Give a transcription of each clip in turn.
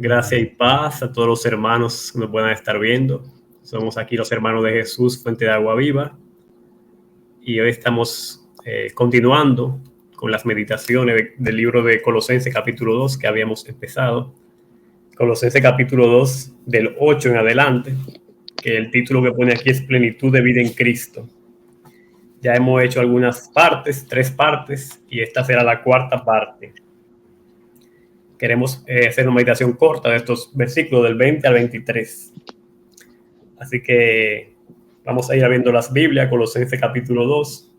Gracia y paz a todos los hermanos que nos puedan estar viendo. Somos aquí los hermanos de Jesús, Fuente de Agua Viva. Y hoy estamos continuando con las meditaciones del libro de Colosenses capítulo 2 que habíamos empezado. Colosenses capítulo 2 del 8 en adelante, que el título que pone aquí es Plenitud de Vida en Cristo. Ya hemos hecho algunas partes, 3 partes, y esta será la 4ª parte. Queremos hacer una meditación corta de estos versículos del 20 al 23. Así que vamos a ir viendo las Biblias, Colosenses capítulo 2,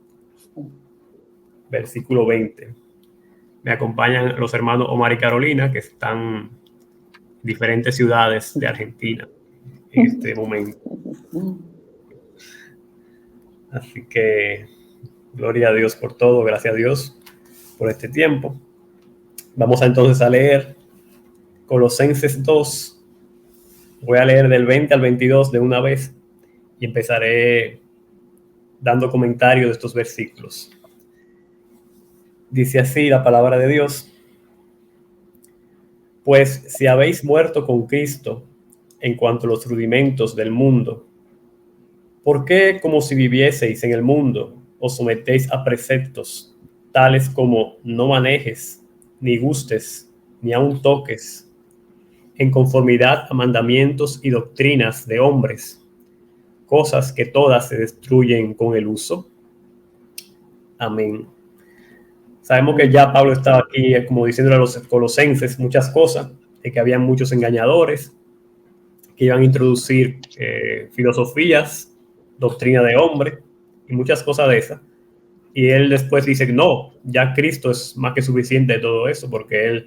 versículo 20. Me acompañan los hermanos Omar y Carolina, que están en diferentes ciudades de Argentina en este momento. Así que gloria a Dios por todo, gracias a Dios por este tiempo. Vamos entonces a leer Colosenses 2. Voy a leer del 20 al 22 de una vez y empezaré dando comentarios de estos versículos. Dice así la palabra de Dios: pues si habéis muerto con Cristo en cuanto a los rudimentos del mundo, ¿por qué, como si vivieseis en el mundo, os sometéis a preceptos tales como no manejes, ni gustes, ni aun toques, en conformidad a mandamientos y doctrinas de hombres, cosas que todas se destruyen con el uso? Amén. Sabemos que ya Pablo estaba aquí como diciéndole a los colosenses muchas cosas, de que había muchos engañadores que iban a introducir filosofías, doctrina de hombre y muchas cosas de esas. Y él después dice, no, ya Cristo es más que suficiente de todo eso, porque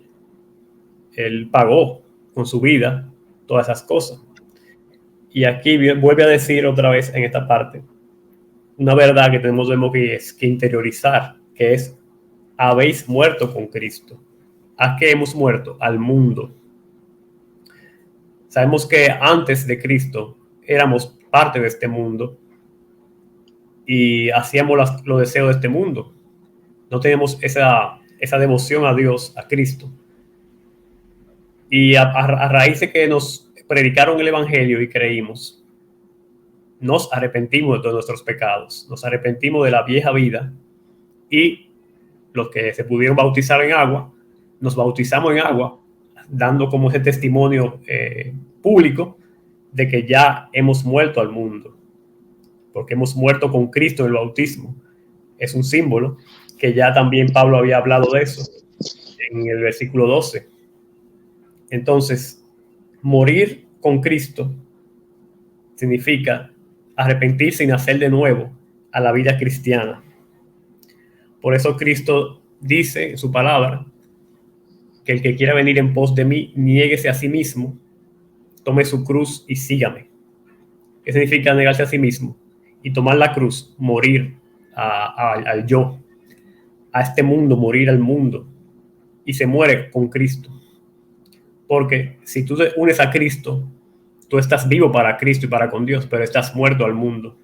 él pagó con su vida todas esas cosas. Y aquí vuelve a decir otra vez en esta parte una verdad que tenemos que interiorizar, que es: habéis muerto con Cristo. ¿A qué hemos muerto? Al mundo. Sabemos que antes de Cristo éramos parte de este mundo y hacíamos los deseos de este mundo. No tenemos esa devoción a Dios, a Cristo. Y a raíz de que nos predicaron el Evangelio y creímos, nos arrepentimos de todos nuestros pecados, nos arrepentimos de la vieja vida, y los que se pudieron bautizar en agua, nos bautizamos en agua, dando como ese testimonio público de que ya hemos muerto al mundo, porque hemos muerto con Cristo en el bautismo. Es un símbolo que ya también Pablo había hablado de eso en el versículo 12. Entonces, morir con Cristo significa arrepentirse y nacer de nuevo a la vida cristiana. Por eso Cristo dice en su palabra que el que quiera venir en pos de mí, niéguese a sí mismo, tome su cruz y sígame. ¿Qué significa negarse a sí mismo? Y tomar la cruz, morir al yo, a este mundo, morir al mundo. Y se muere con Cristo. Porque si tú te unes a Cristo, tú estás vivo para Cristo y para con Dios, pero estás muerto al mundo.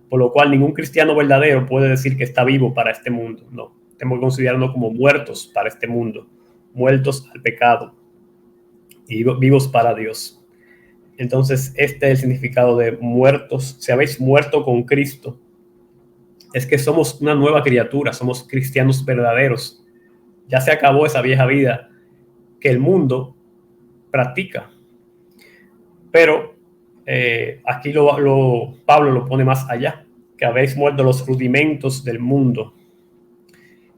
Por lo cual ningún cristiano verdadero puede decir que está vivo para este mundo. No, tenemos que considerarnos como muertos para este mundo, muertos al pecado y vivos para Dios. Entonces, este es el significado de muertos. Si habéis muerto con Cristo, es que somos una nueva criatura, somos cristianos verdaderos. Ya se acabó esa vieja vida que el mundo practica. Pero aquí Pablo lo pone más allá, que habéis muerto los rudimentos del mundo.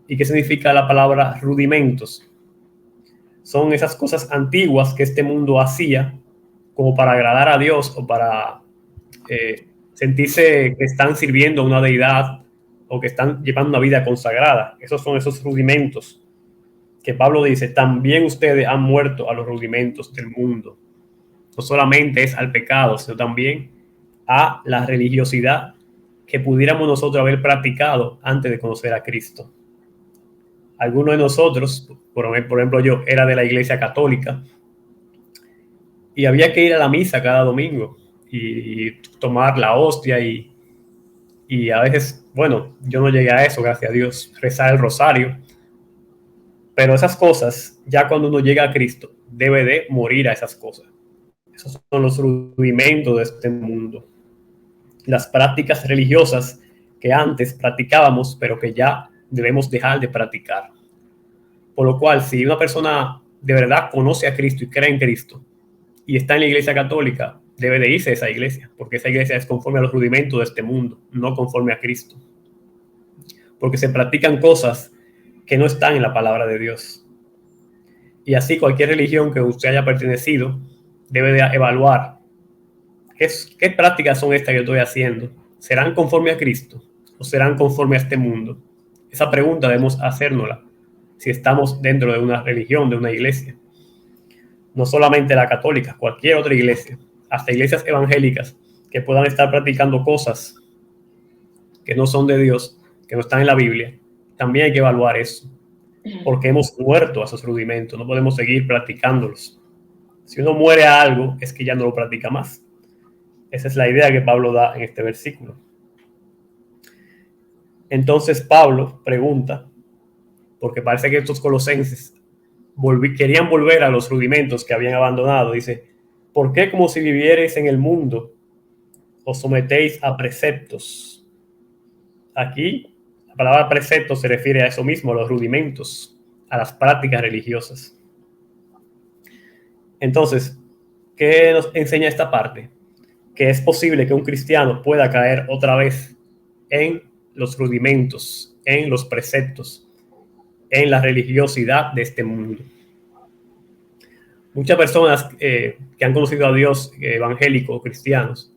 ¿Y qué significa la palabra rudimentos? Son esas cosas antiguas que este mundo hacía como para agradar a Dios o para sentirse que están sirviendo a una deidad o que están llevando una vida consagrada. Esos son esos rudimentos que Pablo dice, también ustedes han muerto a los rudimentos del mundo. No solamente es al pecado, sino también a la religiosidad que pudiéramos nosotros haber practicado antes de conocer a Cristo. Algunos de nosotros, por ejemplo yo, era de la Iglesia Católica y había que ir a la misa cada domingo y tomar la hostia y a veces, bueno, yo no llegué a eso, gracias a Dios, rezar el rosario, Pero esas cosas, ya cuando uno llega a Cristo, debe de morir a esas cosas. Esos son los rudimentos de este mundo. Las prácticas religiosas que antes practicábamos, pero que ya debemos dejar de practicar. Por lo cual, si una persona de verdad conoce a Cristo y cree en Cristo y está en la iglesia católica, debe de irse a esa iglesia, porque esa iglesia es conforme a los rudimentos de este mundo, no conforme a Cristo. Porque se practican cosas que no están en la palabra de Dios. Y así cualquier religión que usted haya pertenecido debe de evaluar qué prácticas son estas que estoy haciendo. ¿Serán conforme a Cristo o serán conforme a este mundo? Esa pregunta debemos hacérnosla si estamos dentro de una religión, de una iglesia. No solamente la católica, cualquier otra iglesia, hasta iglesias evangélicas que puedan estar practicando cosas que no son de Dios, que no están en la Biblia. También hay que evaluar eso, porque hemos muerto a esos rudimentos, no podemos seguir practicándolos. Si uno muere a algo, es que ya no lo practica más. Esa es la idea que Pablo da en este versículo. Entonces Pablo pregunta, porque parece que estos colosenses querían volver a los rudimentos que habían abandonado. Dice, ¿por qué como si vivierais en el mundo os sometéis a preceptos? Aquí la palabra precepto se refiere a eso mismo, a los rudimentos, a las prácticas religiosas. Entonces, ¿qué nos enseña esta parte? Que es posible que un cristiano pueda caer otra vez en los rudimentos, en los preceptos, en la religiosidad de este mundo. Muchas personas que han conocido a Dios, evangélicos, cristianos,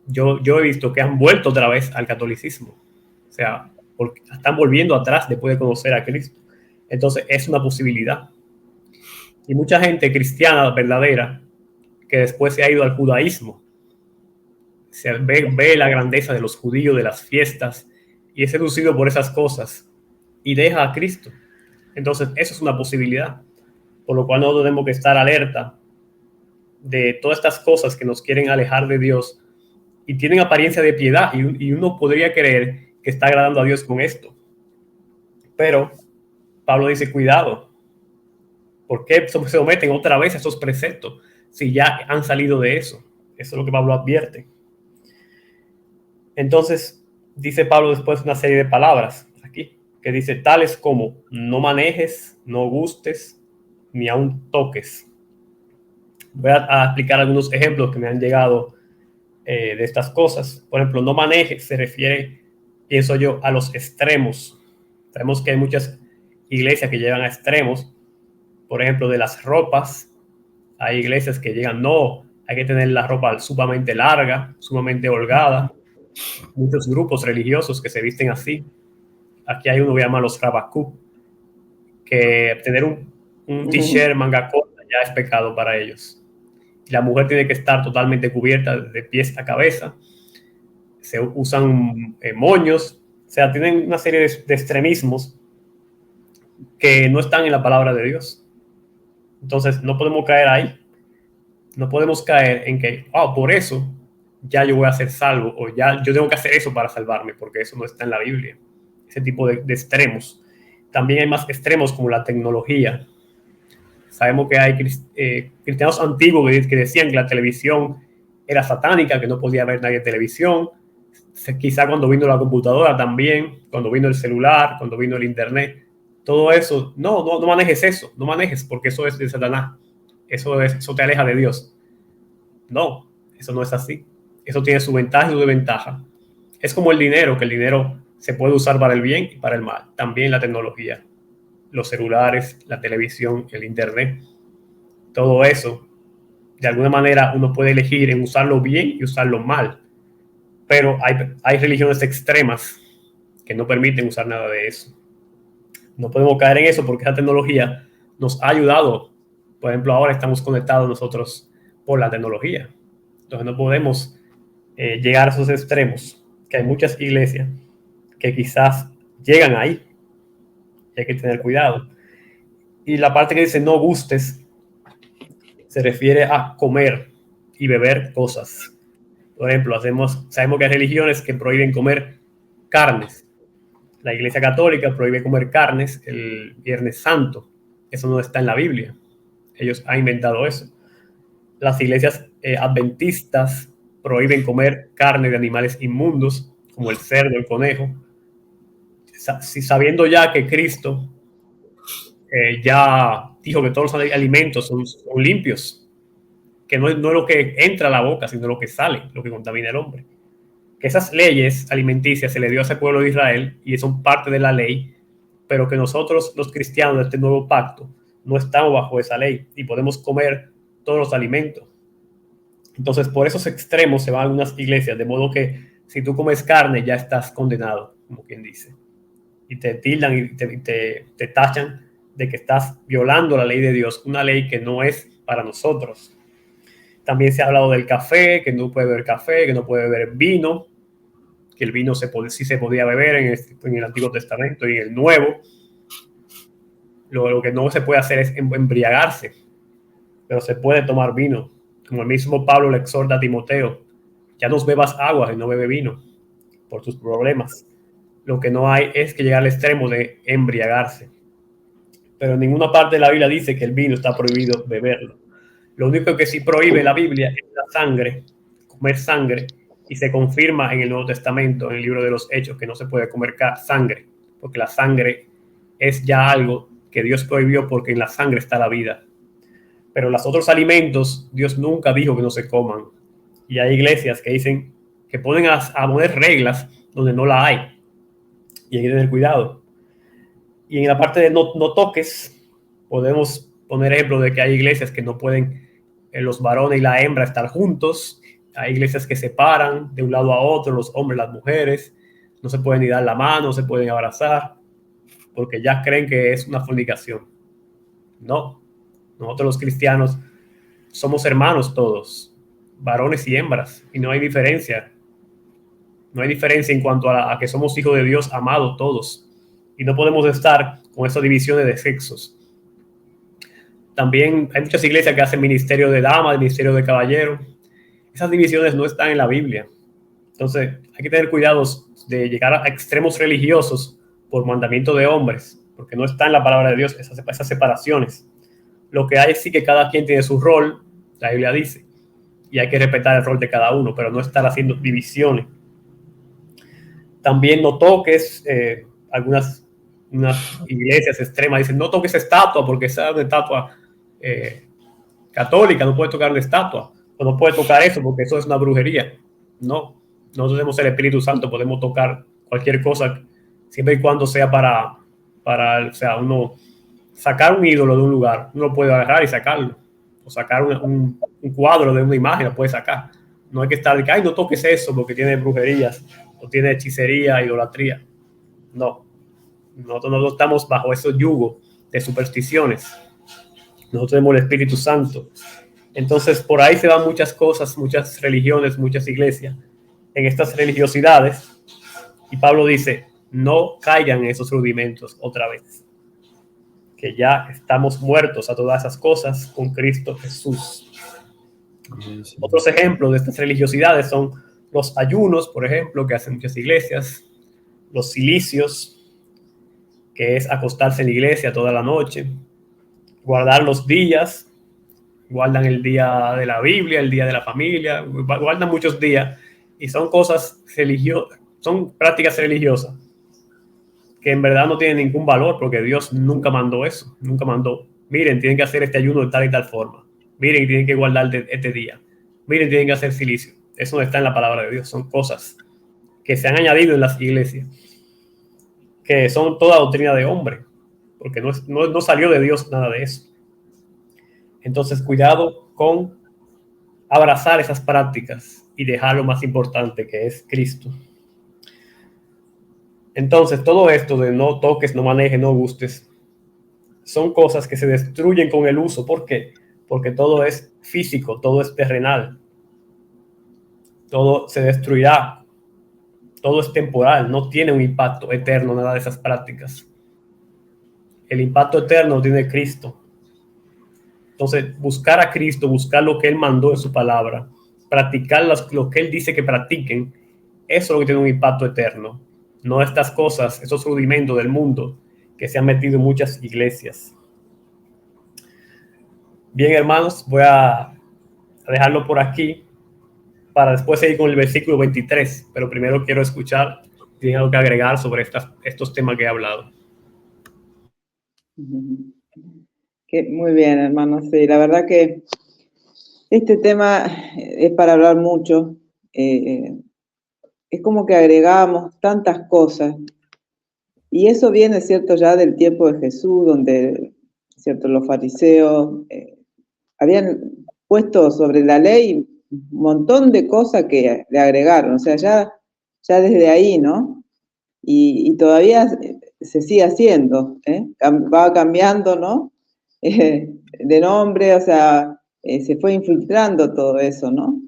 yo he visto que han vuelto otra vez al catolicismo. O sea, están volviendo atrás después de conocer a Cristo. Entonces, es una posibilidad. Y mucha gente cristiana verdadera que después se ha ido al judaísmo, se ve la grandeza de los judíos, de las fiestas, y es seducido por esas cosas y deja a Cristo. Entonces, eso es una posibilidad. Por lo cual no tenemos que estar alerta de todas estas cosas que nos quieren alejar de Dios y tienen apariencia de piedad, y uno podría creer que está agradando a Dios con esto. Pero Pablo dice, cuidado, ¿por qué se someten otra vez a esos preceptos si ya han salido de eso? Eso es lo que Pablo advierte. Entonces, dice Pablo después una serie de palabras aquí, que dice tales como no manejes, no gustes, ni aún toques. Voy a explicar algunos ejemplos que me han llegado de estas cosas. Por ejemplo, no manejes se refiere, pienso yo, a los extremos. Sabemos que hay muchas iglesias que llegan a extremos. Por ejemplo, de las ropas, hay iglesias que llegan, no, hay que tener la ropa sumamente larga, sumamente holgada. Muchos grupos religiosos que se visten así. Aquí hay uno que llama los rabakú, que tener un t-shirt manga corta ya es pecado para ellos. La mujer tiene que estar totalmente cubierta de pies a cabeza. Se usan moños. O sea, tienen una serie de extremismos que no están en la palabra de Dios. Entonces, no podemos caer ahí. No podemos caer en que, por eso ya yo voy a ser salvo, o ya yo tengo que hacer eso para salvarme, porque eso no está en la Biblia. Ese tipo de extremos. También hay más extremos como la tecnología. Sabemos que hay cristianos antiguos que decían que la televisión era satánica, que no podía ver nadie en televisión. Quizá cuando vino la computadora también, cuando vino el celular, cuando vino el internet, todo eso, no manejes eso, no manejes, porque eso es de Satanás, eso te aleja de Dios. No, eso no es así. Eso tiene su ventaja y su desventaja. Es como el dinero, que el dinero se puede usar para el bien y para el mal. También la tecnología, los celulares, la televisión, el internet, todo eso, de alguna manera uno puede elegir en usarlo bien y usarlo mal. Pero hay religiones extremas que no permiten usar nada de eso. No podemos caer en eso porque esa tecnología nos ha ayudado. Por ejemplo, ahora estamos conectados nosotros por la tecnología. Entonces no podemos llegar a esos extremos, que hay muchas iglesias que quizás llegan ahí. Y hay que tener cuidado. Y la parte que dice no gustes se refiere a comer y beber cosas. Por ejemplo, sabemos que hay religiones que prohíben comer carnes. La Iglesia Católica prohíbe comer carnes el Viernes Santo. Eso no está en la Biblia. Ellos han inventado eso. Las iglesias adventistas prohíben comer carne de animales inmundos, como el cerdo, el conejo, sabiendo ya que Cristo ya dijo que todos los alimentos son limpios, que no es lo que entra a la boca, sino lo que sale, lo que contamina al hombre. Que esas leyes alimenticias se le dio a ese pueblo de Israel y son parte de la ley, pero que nosotros, los cristianos de este nuevo pacto, no estamos bajo esa ley y podemos comer todos los alimentos. Entonces, por esos extremos se van algunas iglesias, de modo que si tú comes carne ya estás condenado, como quien dice. Y te tildan y te tachan de que estás violando la ley de Dios, una ley que no es para nosotros. También se ha hablado del café, que no puede beber café, que no puede beber vino, que el vino sí se podía beber en el Antiguo Testamento y en el Nuevo. Lo que no se puede hacer es embriagarse, pero se puede tomar vino. Como el mismo Pablo le exhorta a Timoteo, ya no bebas agua y no bebe vino por tus problemas. Lo que no hay es que llegar al extremo de embriagarse. Pero en ninguna parte de la Biblia dice que el vino está prohibido beberlo. Lo único que sí prohíbe la Biblia es la sangre, comer sangre, y se confirma en el Nuevo Testamento, en el libro de los Hechos, que no se puede comer sangre, porque la sangre es ya algo que Dios prohibió, porque en la sangre está la vida. Pero los otros alimentos, Dios nunca dijo que no se coman. Y hay iglesias que dicen que ponen a poner reglas donde no la hay. Y hay que tener cuidado. Y en la parte de no toques, podemos poner ejemplo de que hay iglesias que no pueden los varones y la hembra estar juntos. Hay iglesias que separan de un lado a otro, los hombres, las mujeres. No se pueden ni dar la mano, no se pueden abrazar, porque ya creen que es una fornicación. No. Nosotros los cristianos somos hermanos todos, varones y hembras, y no hay diferencia. No hay diferencia en cuanto a que somos hijos de Dios, amados todos. Y no podemos estar con esas divisiones de sexos. También hay muchas iglesias que hacen ministerio de damas, ministerio de caballeros. Esas divisiones no están en la Biblia. Entonces hay que tener cuidado de llegar a extremos religiosos por mandamiento de hombres, porque no está en la palabra de Dios esas separaciones. Lo que hay es sí que cada quien tiene su rol, la Biblia dice, y hay que respetar el rol de cada uno, pero no estar haciendo divisiones. También no toques, algunas iglesias extremas dicen, no toques estatua, porque esa es una estatua católica, no puedes tocar una estatua, o no puedes tocar eso, porque eso es una brujería. No, nosotros tenemos el Espíritu Santo, podemos tocar cualquier cosa, siempre y cuando sea para o sea, uno sacar un ídolo de un lugar, uno puede agarrar y sacarlo, o sacar un cuadro de una imagen, lo puede sacar. No hay que estar de que, ay, no toques eso porque tiene brujerías, o tiene hechicería, idolatría. No, nosotros no estamos bajo ese yugo de supersticiones. Nosotros tenemos el Espíritu Santo. Entonces, por ahí se van muchas cosas, muchas religiones, muchas iglesias, en estas religiosidades. Y Pablo dice, no caigan en esos rudimentos otra vez. Que ya estamos muertos a todas esas cosas con Cristo Jesús. Sí. Otros ejemplos de estas religiosidades son los ayunos, por ejemplo, que hacen muchas iglesias, los cilicios, que es acostarse en la iglesia toda la noche, guardar los días, guardan el día de la Biblia, el día de la familia, guardan muchos días, y son cosas religiosas, son prácticas religiosas que en verdad no tienen ningún valor, porque Dios nunca mandó eso, nunca mandó, miren, tienen que hacer este ayuno de tal y tal forma, miren, tienen que guardar este día, miren, tienen que hacer silicio. Eso no está en la palabra de Dios, son cosas que se han añadido en las iglesias, que son toda doctrina de hombre, porque no salió de Dios nada de eso. Entonces, cuidado con abrazar esas prácticas y dejar lo más importante, que es Cristo. Entonces, todo esto de no toques, no manejes, no gustes, son cosas que se destruyen con el uso. ¿Por qué? Porque todo es físico, todo es terrenal. Todo se destruirá. Todo es temporal, no tiene un impacto eterno, nada de esas prácticas. El impacto eterno tiene Cristo. Entonces, buscar a Cristo, buscar lo que Él mandó en su palabra, practicar lo que Él dice que practiquen, eso es lo que tiene un impacto eterno. no estas cosas, esos rudimentos del mundo que se han metido en muchas iglesias. Bien, hermanos, voy a dejarlo por aquí para después seguir con el versículo 23, pero primero quiero escuchar si tienen algo que agregar sobre estos temas que he hablado. Muy bien, hermano. Sí, la verdad que este tema es para hablar mucho. Es como que agregamos tantas cosas. Y eso viene, ¿cierto?, ya del tiempo de Jesús, donde, ¿cierto?, los fariseos habían puesto sobre la ley un montón de cosas que le agregaron. O sea, ya desde ahí, ¿no? Y todavía se sigue haciendo, ¿eh? Va cambiando, ¿no? De nombre, o sea, se fue infiltrando todo eso, ¿no?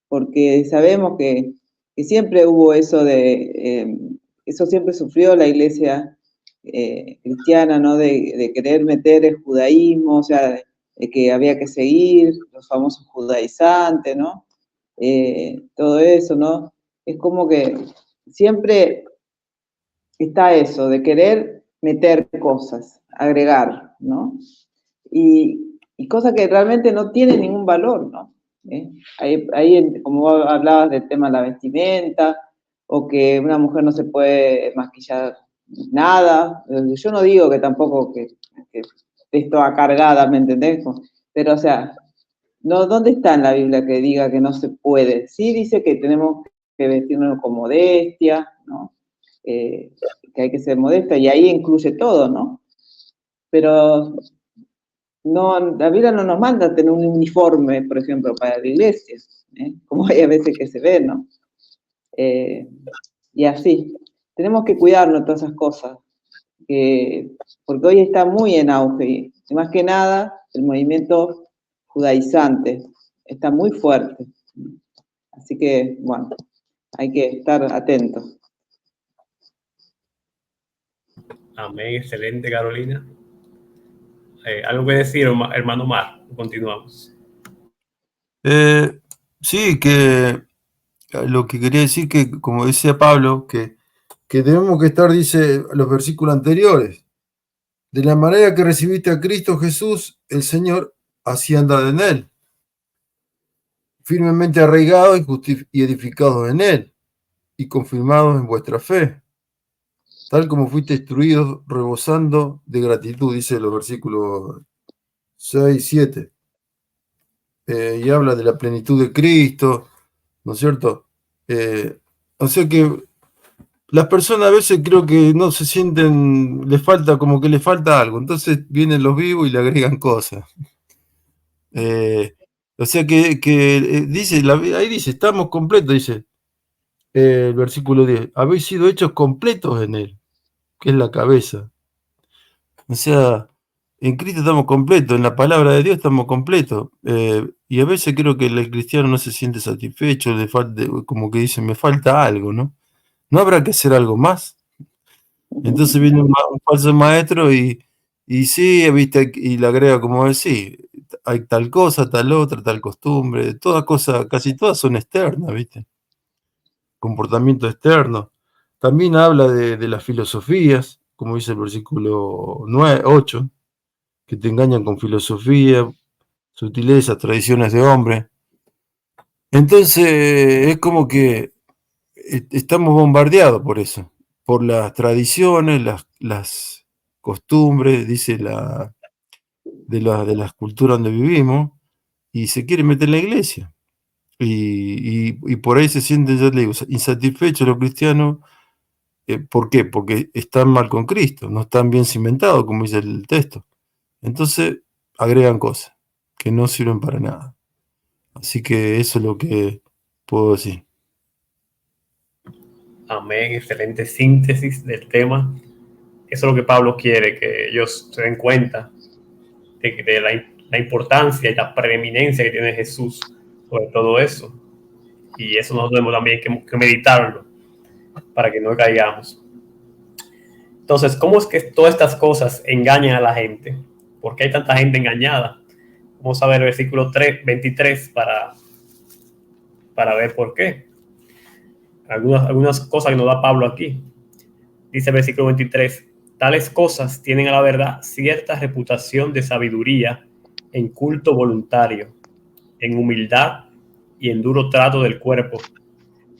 Porque sabemos que siempre hubo eso eso siempre sufrió la iglesia cristiana, ¿no? De querer meter el judaísmo, o sea, de que había que seguir los famosos judaizantes, ¿no? Todo eso, ¿no? Es como que siempre está eso, de querer meter cosas, agregar, ¿no? Y cosas que realmente no tienen ningún valor, ¿no? Ahí, como hablabas del tema de la vestimenta, o que una mujer no se puede maquillar nada. Yo no digo que tampoco que esté toda cargada, ¿me entendés? Pero, o sea, no, ¿dónde está en la Biblia que diga que no se puede? Sí dice que tenemos que vestirnos con modestia, ¿no? Que hay que ser modesta, y ahí incluye todo, ¿no? Pero no, la Biblia no nos manda tener un uniforme, por ejemplo, para la iglesia, como hay a veces que se ve, ¿no? Y así, tenemos que cuidarnos de todas esas cosas, porque hoy está muy en auge, y más que nada el movimiento judaizante está muy fuerte. Así que, bueno, hay que estar atentos. Amén, excelente, Carolina. ¿Algo que decir, hermano Mar? Continuamos. Sí, que lo que quería decir que, como decía Pablo, que debemos que estar, dice los versículos anteriores, de la manera que recibiste a Cristo Jesús, el Señor, así andad en Él, firmemente arraigados y edificados en Él, y confirmados en vuestra fe, tal como fuiste instruidos, rebosando de gratitud, dice los versículos 6 y 7. Y habla de la plenitud de Cristo, ¿no es cierto? O sea que las personas a veces creo que no se sienten, les falta, como que les falta algo, entonces vienen los vivos y le agregan cosas. O sea que dice, ahí dice, estamos completos, dice el versículo 10, habéis sido hechos completos en Él, que es la cabeza. O sea, en Cristo estamos completos, en la palabra de Dios estamos completos. Y a veces creo que el cristiano no se siente satisfecho, como que dice, me falta algo, ¿no? ¿No habrá que hacer algo más? Entonces viene un falso maestro y sí, viste, y le agrega, como decir, hay tal cosa, tal otra, tal costumbre, todas cosas, casi todas son externas, viste, comportamiento externo. También habla de las filosofías, como dice el versículo 8, que te engañan con filosofía, sutilezas, tradiciones de hombre. Entonces es como que estamos bombardeados por eso, por las tradiciones, las costumbres, dice de las culturas donde vivimos, y se quiere meter en la iglesia. Y por ahí se sienten, ya le digo, insatisfechos los cristianos. ¿Por qué? Porque están mal con Cristo, no están bien cimentados, como dice el texto. Entonces agregan cosas que no sirven para nada. Así que eso es lo que puedo decir. Amén, excelente síntesis del tema. Eso es lo que Pablo quiere, que ellos se den cuenta de la importancia y la preeminencia que tiene Jesús sobre todo eso. Y eso nosotros tenemos también que meditarlo para que no caigamos. Entonces, ¿cómo es que todas estas cosas engañan a la gente? ¿Por qué hay tanta gente engañada? Vamos a ver el versículo 23 para ver por qué. Algunas cosas que nos da Pablo aquí. Dice el versículo 23, tales cosas tienen a la verdad cierta reputación de sabiduría en culto voluntario, en humildad y en duro trato del cuerpo,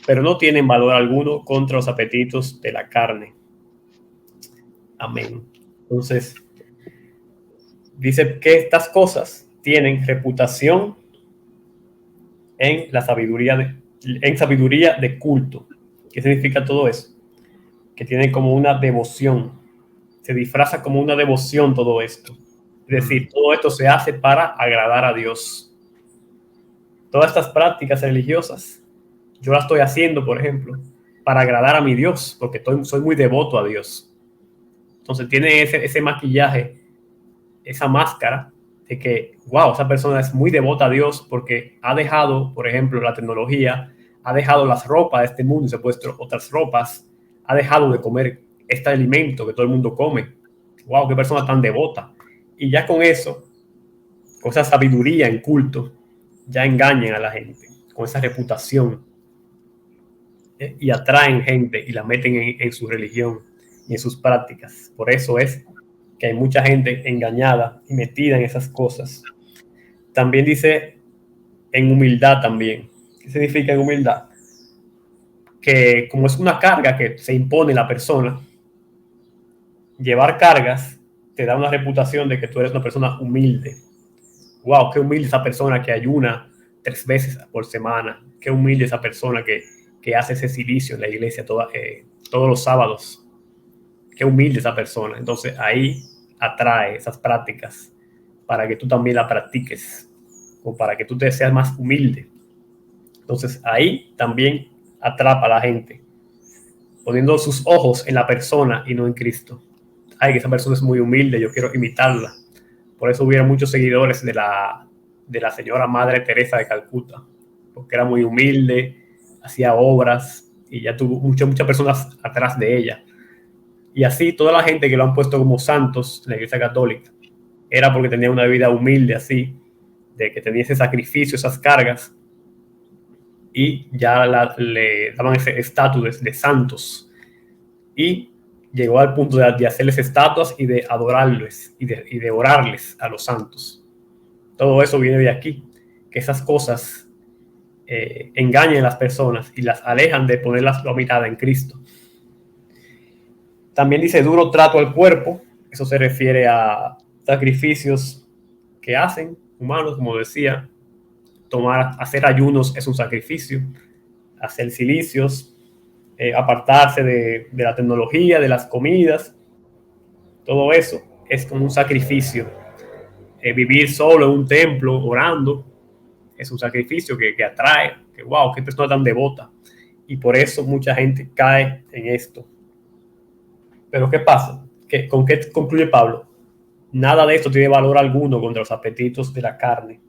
pero no tienen valor alguno contra los apetitos de la carne. Amén. Entonces, dice que estas cosas tienen reputación en la sabiduría de culto. ¿Qué significa todo eso? Que tienen como una devoción. Se disfraza como una devoción todo esto. Es decir, todo esto se hace para agradar a Dios. Todas estas prácticas religiosas, yo las estoy haciendo, por ejemplo, para agradar a mi Dios, porque soy muy devoto a Dios. Entonces tiene ese maquillaje, esa máscara de que, wow, esa persona es muy devota a Dios porque ha dejado, por ejemplo, la tecnología, ha dejado las ropas de este mundo y se ha puesto otras ropas, ha dejado de comer este alimento que todo el mundo come. Wow, qué persona tan devota. Y ya con eso, con esa sabiduría en culto, ya engañan a la gente, con esa reputación, y atraen gente y la meten en su religión y en sus prácticas. Por eso es que hay mucha gente engañada y metida en esas cosas. También dice en humildad también. ¿Qué significa en humildad? Que como es una carga que se impone la persona, llevar cargas te da una reputación de que tú eres una persona humilde. Wow, qué humilde esa persona que ayuna 3 veces por semana. Qué humilde esa persona que hace ese silicio en la iglesia todos los sábados. Qué humilde esa persona. Entonces ahí atrae esas prácticas para que tú también la practiques o para que tú te seas más humilde. Entonces ahí también atrapa a la gente, poniendo sus ojos en la persona y no en Cristo. Ay, que esa persona es muy humilde, yo quiero imitarla. Por eso hubiera muchos seguidores de la señora Madre Teresa de Calcuta, porque era muy humilde, hacía obras y ya tuvo muchas personas atrás de ella. Y así toda la gente que lo han puesto como santos en la Iglesia Católica era porque tenía una vida humilde así, de que tenía ese sacrificio, esas cargas, y ya le daban ese estatus de santos. Y llegó al punto de hacerles estatuas y de adorarles y de orarles a los santos. Todo eso viene de aquí, que esas cosas engañan a las personas y las alejan de poner la mirada en Cristo. También dice duro trato al cuerpo. Eso se refiere a sacrificios que hacen humanos, como decía. Hacer ayunos es un sacrificio. Hacer cilicios, apartarse de la tecnología, de las comidas. Todo eso es como un sacrificio. Vivir solo en un templo orando es un sacrificio que atrae. Que wow, qué persona tan devota. Y por eso mucha gente cae en esto. Pero ¿qué pasa? ¿Con qué concluye Pablo? Nada de esto tiene valor alguno contra los apetitos de la carne.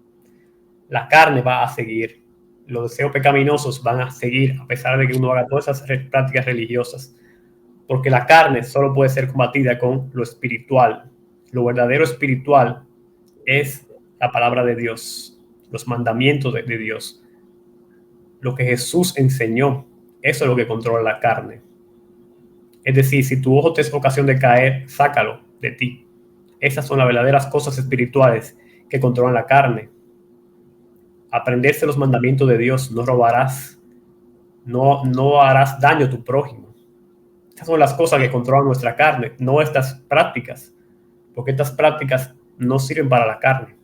La carne va a seguir. Los deseos pecaminosos van a seguir a pesar de que uno haga todas esas prácticas religiosas. Porque la carne solo puede ser combatida con lo espiritual. Lo verdadero espiritual es la palabra de Dios, los mandamientos de Dios. Lo que Jesús enseñó, eso es lo que controla la carne. Es decir, si tu ojo te es ocasión de caer, sácalo de ti. Esas son las verdaderas cosas espirituales que controlan la carne. Aprenderse los mandamientos de Dios, no robarás, no harás daño a tu prójimo. Esas son las cosas que controlan nuestra carne, no estas prácticas, porque estas prácticas no sirven para la carne.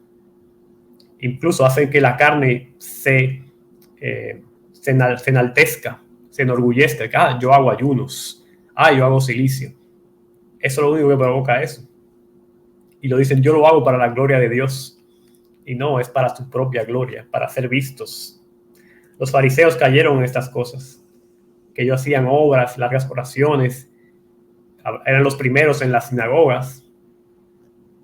Incluso hacen que la carne se enaltezca, se enorgullezca. Yo hago ayunos. Yo hago cilicio. Eso es lo único que provoca eso. Y lo dicen, yo lo hago para la gloria de Dios. Y no, es para su propia gloria, para ser vistos. Los fariseos cayeron en estas cosas. Que ellos hacían obras, largas oraciones. Eran los primeros en las sinagogas.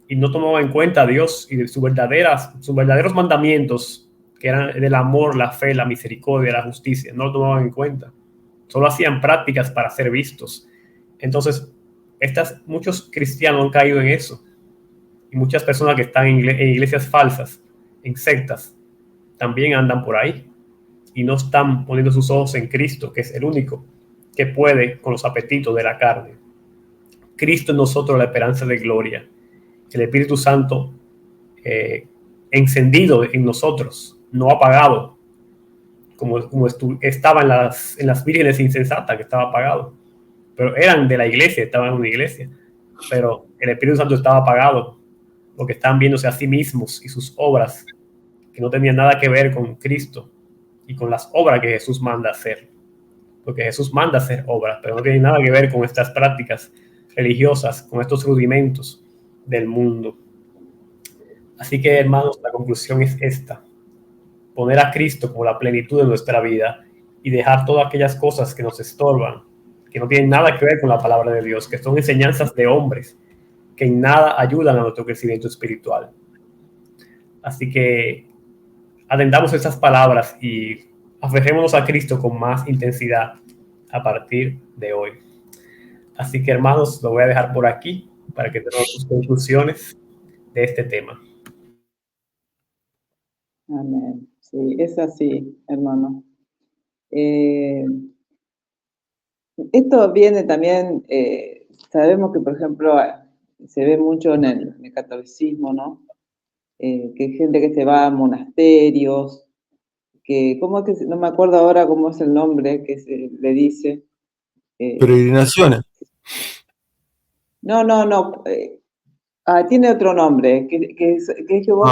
Y no tomaban en cuenta a Dios y sus verdaderos mandamientos, que eran del amor, la fe, la misericordia, la justicia. No lo tomaban en cuenta. Solo hacían prácticas para ser vistos. Entonces, muchos cristianos han caído en eso. Y muchas personas que están en iglesias falsas, en sectas, también andan por ahí. Y no están poniendo sus ojos en Cristo, que es el único que puede con los apetitos de la carne. Cristo en nosotros la esperanza de gloria, el Espíritu Santo encendido en nosotros, no apagado, como estaba en las vírgenes insensatas, que estaba apagado, pero eran de la iglesia, estaban en una iglesia, pero el Espíritu Santo estaba apagado, porque estaban viéndose a sí mismos y sus obras, que no tenían nada que ver con Cristo y con las obras que Jesús manda hacer, porque Jesús manda hacer obras, pero no tiene nada que ver con estas prácticas religiosas, con estos rudimentos del mundo. Así que, hermanos, la conclusión es esta: poner a Cristo como la plenitud de nuestra vida y dejar todas aquellas cosas que nos estorban, que no tienen nada que ver con la palabra de Dios, que son enseñanzas de hombres, que en nada ayudan a nuestro crecimiento espiritual. Así que atendamos esas palabras y aferrémonos a Cristo con más intensidad a partir de hoy. Así que, hermanos, lo voy a dejar por aquí para que tengamos sus conclusiones de este tema. Amén. Sí, es así, hermano. Esto viene también, sabemos que, por ejemplo, se ve mucho en el catolicismo, ¿no? Que hay gente que se va a monasterios, ¿cómo es que, no me acuerdo ahora cómo es el nombre que se le dice? Peregrinaciones. No, tiene otro nombre, que es que vos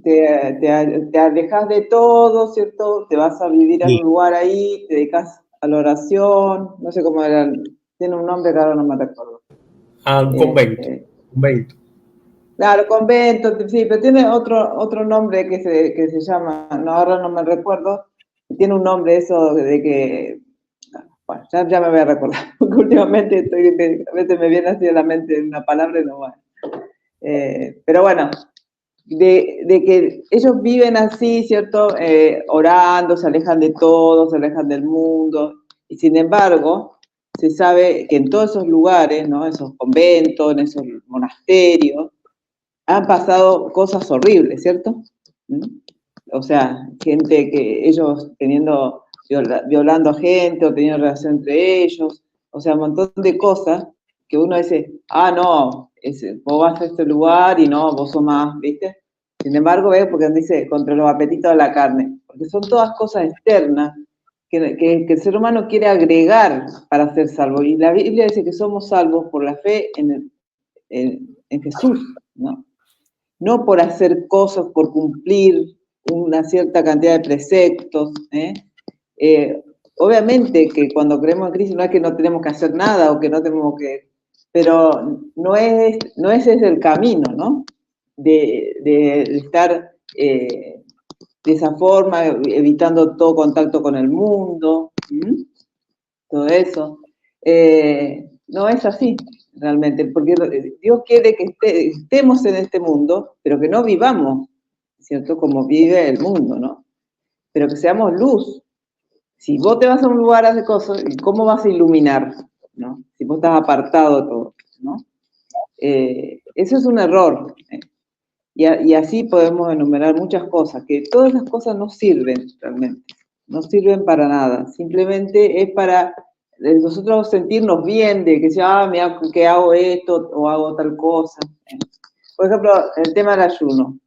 te alejas de todo, ¿cierto? Te vas a vivir en un lugar ahí, te dedicas a la oración, no sé cómo era, tiene un nombre que ahora no me recuerdo. Convento. Convento. Claro, convento, sí, pero tiene otro nombre que se llama, no, ahora no me recuerdo, tiene un nombre eso de que, bueno, ya me voy a recordar, porque últimamente a veces me viene así a la mente una palabra y no va. Pero bueno, de que ellos viven así, ¿cierto? Orando, se alejan de todo, se alejan del mundo, y sin embargo, se sabe que en todos esos lugares, ¿no? Esos conventos, en esos monasterios, han pasado cosas horribles, ¿cierto? O sea, gente que ellos violando a gente o teniendo relación entre ellos, o sea, un montón de cosas que uno dice, no, vos vas a este lugar y no, vos sos más, ¿viste? Sin embargo, ¿ves? Porque dice, contra los apetitos de la carne, porque son todas cosas externas que el ser humano quiere agregar para ser salvo. Y la Biblia dice que somos salvos por la fe en Jesús, ¿no? No por hacer cosas, por cumplir una cierta cantidad de preceptos. Obviamente que cuando creemos en Cristo no es que no tenemos que hacer nada o que no tenemos que... Pero no es ese el camino, ¿no? De estar de esa forma, evitando todo contacto con el mundo, todo eso. No es así, realmente, porque Dios quiere que estemos en este mundo, pero que no vivamos, ¿cierto? Como vive el mundo, ¿no? Pero que seamos luz. Si vos te vas a un lugar a hacer cosas, ¿cómo vas a iluminar? ¿No? Si vos estás apartado de todo, ¿no? Eso es un error. Y así podemos enumerar muchas cosas, que todas las cosas no sirven realmente, no sirven para nada, simplemente es para nosotros sentirnos bien de que mira, que hago esto o hago tal cosa. Por ejemplo, el tema del ayuno.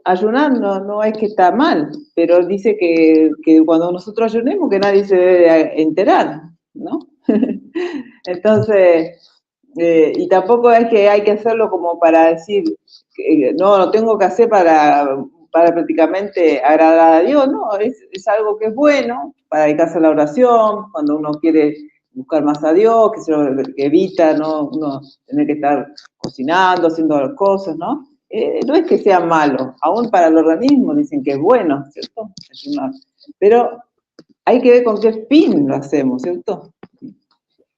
Ayunar no es que está mal, pero dice que cuando nosotros ayunemos que nadie se debe enterar, ¿no? Entonces, y tampoco es que hay que hacerlo como para decir, no, lo tengo que hacer para prácticamente agradar a Dios, no, es algo que es bueno para dedicarse a la oración, cuando uno quiere buscar más a Dios, que evita no tener que estar cocinando, haciendo las cosas, ¿no? No es que sea malo, aún para el organismo dicen que es bueno, ¿cierto? Pero hay que ver con qué fin lo hacemos, ¿cierto?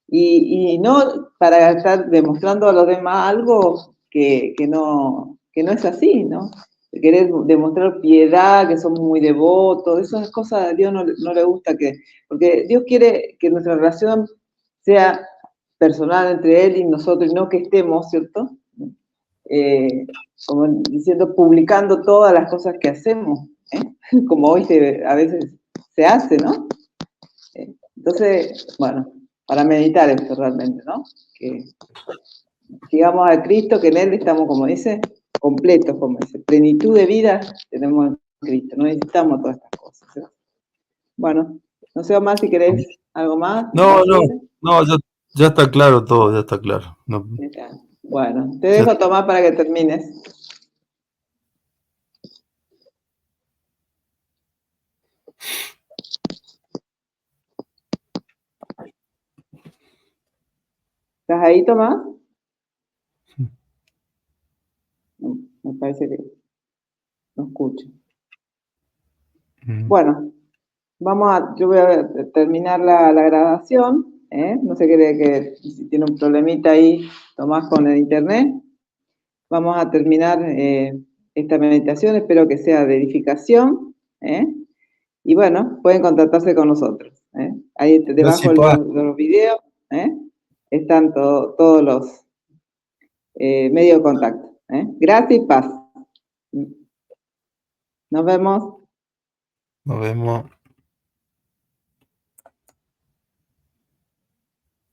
Y no para estar demostrando a los demás algo que no es así, ¿no? Querer demostrar piedad, que somos muy devotos, esas cosas a Dios no le gusta, porque Dios quiere que nuestra relación sea personal entre Él y nosotros, y no que estemos, ¿cierto? Como diciendo, publicando todas las cosas que hacemos, como hoy a veces se hace, ¿no? Entonces, bueno, para meditar esto realmente, ¿no? Que sigamos a Cristo, que en Él estamos, como dice, completos, como dice, plenitud de vida tenemos en Cristo, no necesitamos todas estas cosas. ¿Sí? Bueno, no sé, Omar, si querés algo más. No, ya está claro todo, ya está claro. No, bueno, te dejo tomar para que termines. ¿Estás ahí, Tomás? No, me parece que no escucho. Bueno, yo voy a terminar la grabación, ¿eh? No sé que si tiene un problemita ahí, Tomás, con el internet. Vamos a terminar esta meditación, espero que sea de edificación, ¿eh? Y bueno, pueden contactarse con nosotros, ¿eh? Ahí debajo de los videos, ¿eh? Están todos los medios de contacto, ¿eh? Gracias y paz. Nos vemos. Nos vemos.